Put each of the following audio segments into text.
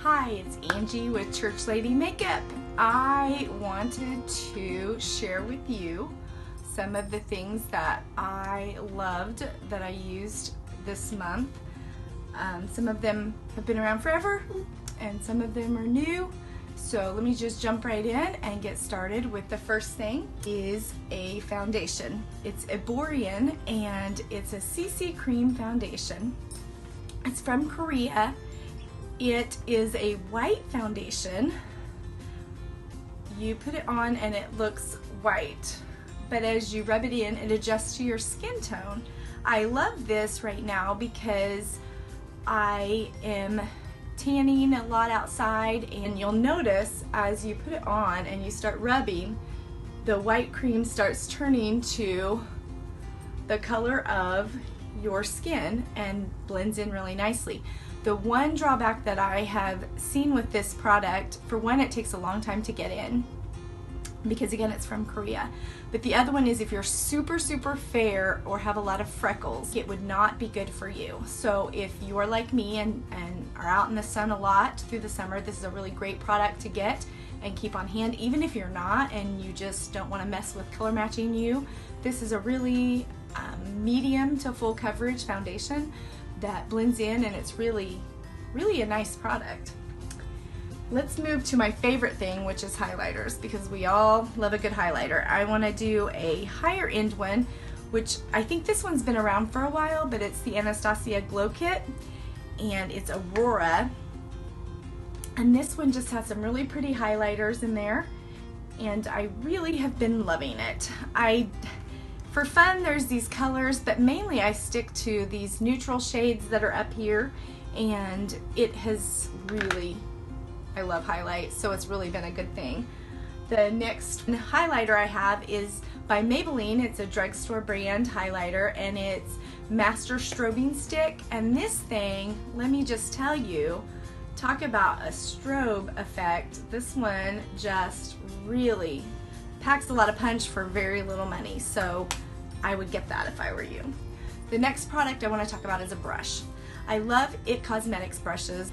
Hi, it's Angie with Church Lady Makeup. I wanted to share with you some of the things that I loved that I used this month. Some of them have been around forever and some of them are new. So let me just jump right in and get started with the first thing is a foundation. It's Erborian and it's a CC Cream foundation. It's from Korea. It is a white foundation. You put it on and it looks white, but as you rub it in, it adjusts to your skin tone. I love this right now because I am tanning a lot outside, and you'll notice as you put it on and you start rubbing, the white cream starts turning to the color of your skin and blends in really nicely. The one drawback that I have seen with this product, for one, it takes a long time to get in because again it's from Korea, but the other one is if you're super fair or have a lot of freckles, it would not be good for you. So if you are like me and are out in the sun a lot through the summer, this is a really great product to get and keep on hand. Even if you're not and you just don't want to mess with color matching you, this is a really medium to full coverage foundation that blends in, and it's really a nice product. Let's move to my favorite thing, which is highlighters, because we all love a good highlighter. I want to do a higher end one, which I think this one's been around for a while, but it's the Anastasia Glow Kit, and it's Aurora. And this one just has some really pretty highlighters in there, and I really have been loving it. For fun, there's these colors, but mainly I stick to these neutral shades that are up here, and it has really, I love highlight, so it's really been a good thing. The next highlighter I have is by Maybelline. It's a drugstore brand highlighter, and it's Master Strobing Stick, and this thing, let me just tell you, talk about a strobe effect. This one just really packs a lot of punch for very little money, so I would get that if I were you. The next product I want to talk about is a brush. I love IT Cosmetics brushes.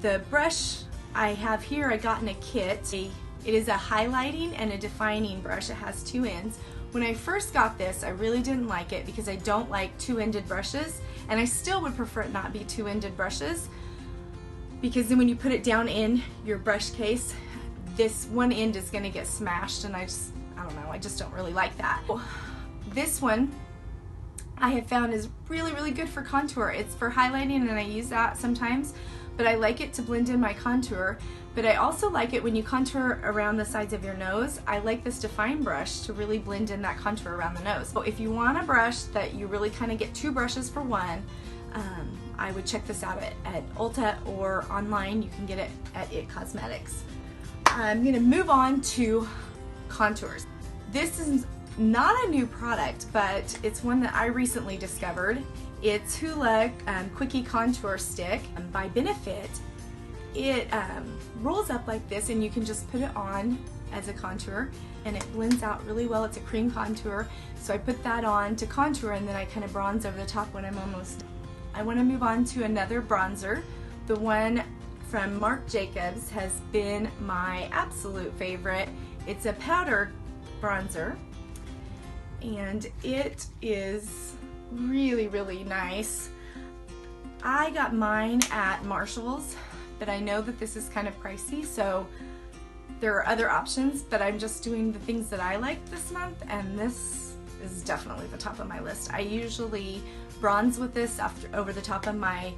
The brush I have here I got in a kit. It is a highlighting and a defining brush. It has two ends. When I first got this, I really didn't like it because I don't like two-ended brushes, and I still would prefer it not be two-ended brushes, because then when you put it down in your brush case, this one end is going to get smashed, and I don't know, I just don't really like that. This one I have found is really good for contour. It's for highlighting and I use that sometimes, but I like it to blend in my contour. But I also like it when you contour around the sides of your nose. I like this define brush to really blend in that contour around the nose. So if you want a brush that you really kind of get two brushes for one, I would check this out at Ulta or online. You can get it at IT Cosmetics. I'm going to move on to contours. This is not a new product, but it's one that I recently discovered. It's Hoola Quickie Contour Stick by Benefit. It rolls up like this, and you can just put it on as a contour, and it blends out really well. It's a cream contour, so I put that on to contour, and then I kind of bronze over the top when I'm almost done. I want to move on to another bronzer. The one from Marc Jacobs has been my absolute favorite. It's a powder bronzer, and it is really nice. I got mine at Marshall's, but I know that this is kind of pricey, so there are other options, but I'm just doing the things that I like this month, and this is definitely the top of my list. I usually bronze with this over the top of my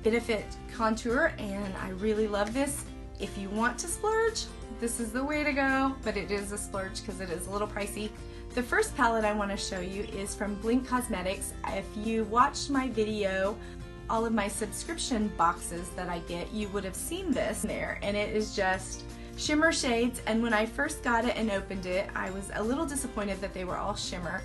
Benefit contour, and I really love this. If you want to splurge, this is the way to go, but it is a splurge because it is a little pricey. The first palette I want to show you is from Blinc Cosmetics. If you watched my video, all of my subscription boxes that I get, you would have seen this there, and it is just shimmer shades, and when I first got it and opened it, I was a little disappointed that they were all shimmer.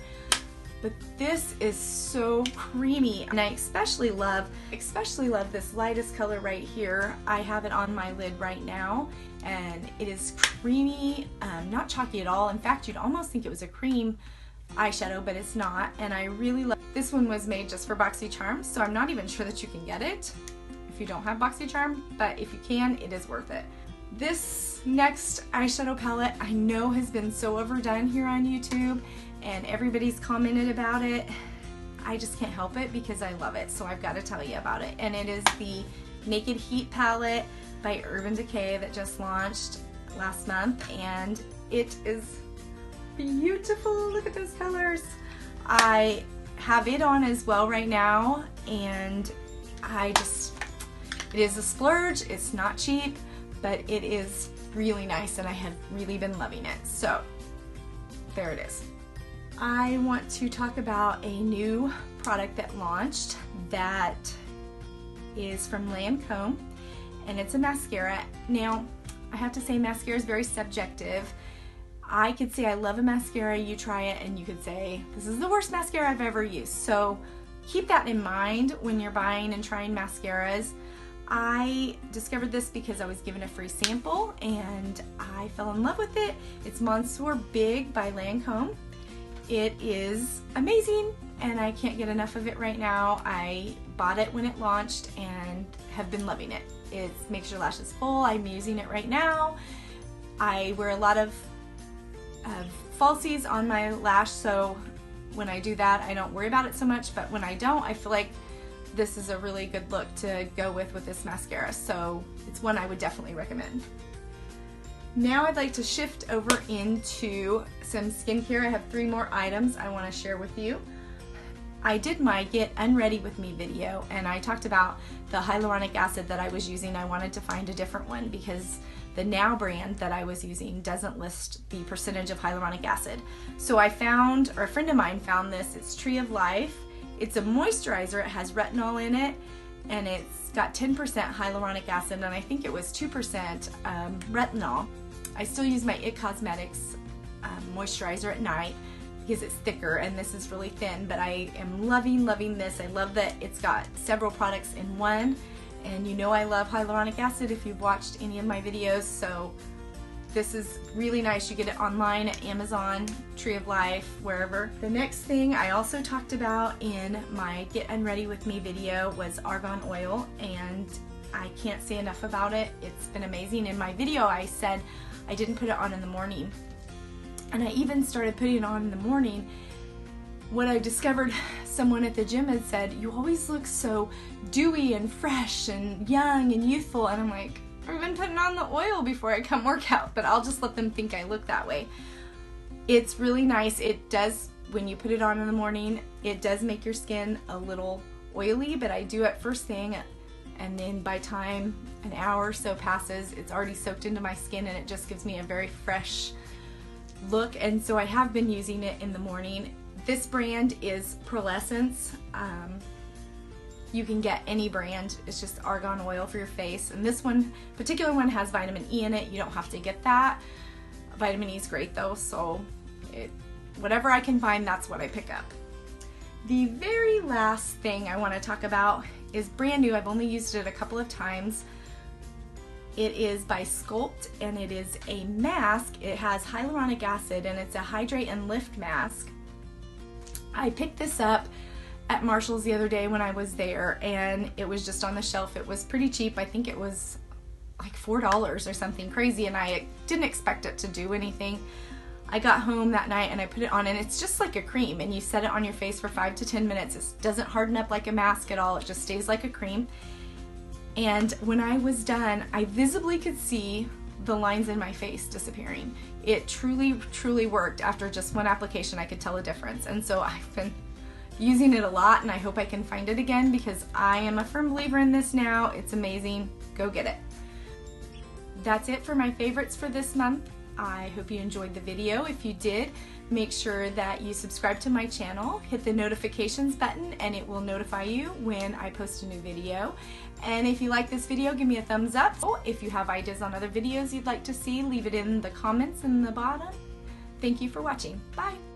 But this is so creamy, and I especially love this lightest color right here. I have it on my lid right now, and it is creamy, not chalky at all. In fact, you'd almost think it was a cream eyeshadow, but it's not, and I really love. This one was made just for BoxyCharm, so I'm not even sure that you can get it. If if you don't have BoxyCharm, but if you can, it is worth it. This next eyeshadow palette I know has been so overdone here on YouTube, and everybody's commented about it. I just can't help it because I love it, so I've got to tell you about it. And it is the Naked Heat palette by Urban Decay that just launched last month, and it is beautiful. Look at those colors. I have it on as well right now, and it is a splurge. It's not cheap, but it is really nice, and I have really been loving it. So there it is. I want to talk about a new product that launched that is from Lancome, and it's a mascara. Now, I have to say mascara is very subjective. I could say I love a mascara, you try it, and you could say this is the worst mascara I've ever used. So keep that in mind when you're buying and trying mascaras. I discovered this because I was given a free sample and I fell in love with it. It's Monsieur Big by Lancome. It is amazing and I can't get enough of it right now. I bought it when it launched and have been loving it. It makes your lashes full. I'm using it right now. I wear a lot of falsies on my lash, so when I do that I don't worry about it so much, but when I don't, I feel like this is a really good look to go with this mascara, so it's one I would definitely recommend. Now I'd like to shift over into some skincare. I have 3 more items I want to share with you. I did my Get Unready With Me video and I talked about the hyaluronic acid that I was using. I wanted to find a different one because the Now brand that I was using doesn't list the percentage of hyaluronic acid. So I found, or a friend of mine found this, it's Tree of Life. It's a moisturizer, it has retinol in it, and it's got 10% hyaluronic acid, and I think it was 2% retinol. I still use my IT Cosmetics moisturizer at night because it's thicker and this is really thin, but I am loving this. I love that it's got several products in one, and you know I love hyaluronic acid if you've watched any of my videos, so this is really nice. You get it online at Amazon, Tree of Life, wherever. The next thing I also talked about in my Get Unready With Me video was argan oil, and I can't say enough about it. It's been amazing. In my video I said I didn't put it on in the morning, and I even started putting it on in the morning. What I discovered, someone at the gym had said, you always look so dewy and fresh and young and youthful, and I'm like, I've been putting on the oil before I come work out, but I'll just let them think I look that way. It's really nice. It does, when you put it on in the morning, it does make your skin a little oily, but I do it first thing, and then by time an hour or so passes, it's already soaked into my skin and it just gives me a very fresh look, and so I have been using it in the morning. This brand is Pearlessences. You can get any brand, it's just argan oil for your face, and this particular one has vitamin E in it. You don't have to get that. Vitamin E is great though, so whatever I can find, that's what I pick up. The very last thing I want to talk about is brand new. I've only used it a couple of times. It is by Sculpt and it is a mask. It has hyaluronic acid and it's a hydrate and lift mask. I picked this up at Marshall's the other day when I was there, and it was just on the shelf. It was pretty cheap. I think it was like $4 or something crazy, and I didn't expect it to do anything. I got home that night and I put it on, and it's just like a cream, and you set it on your face for 5 to 10 minutes. It doesn't harden up like a mask at all. It just stays like a cream. And when I was done, I visibly could see the lines in my face disappearing. It truly worked. After just one application, I could tell a difference, and so I've been using it a lot, and I hope I can find it again because I am a firm believer in this now. It's amazing. Go get it. That's it for my favorites for this month. I hope you enjoyed the video. If you did, make sure that you subscribe to my channel, hit the notifications button, and it will notify you when I post a new video. And if you like this video, give me a thumbs up. If you have ideas on other videos you'd like to see, leave it in the comments in the bottom. Thank you for watching. Bye.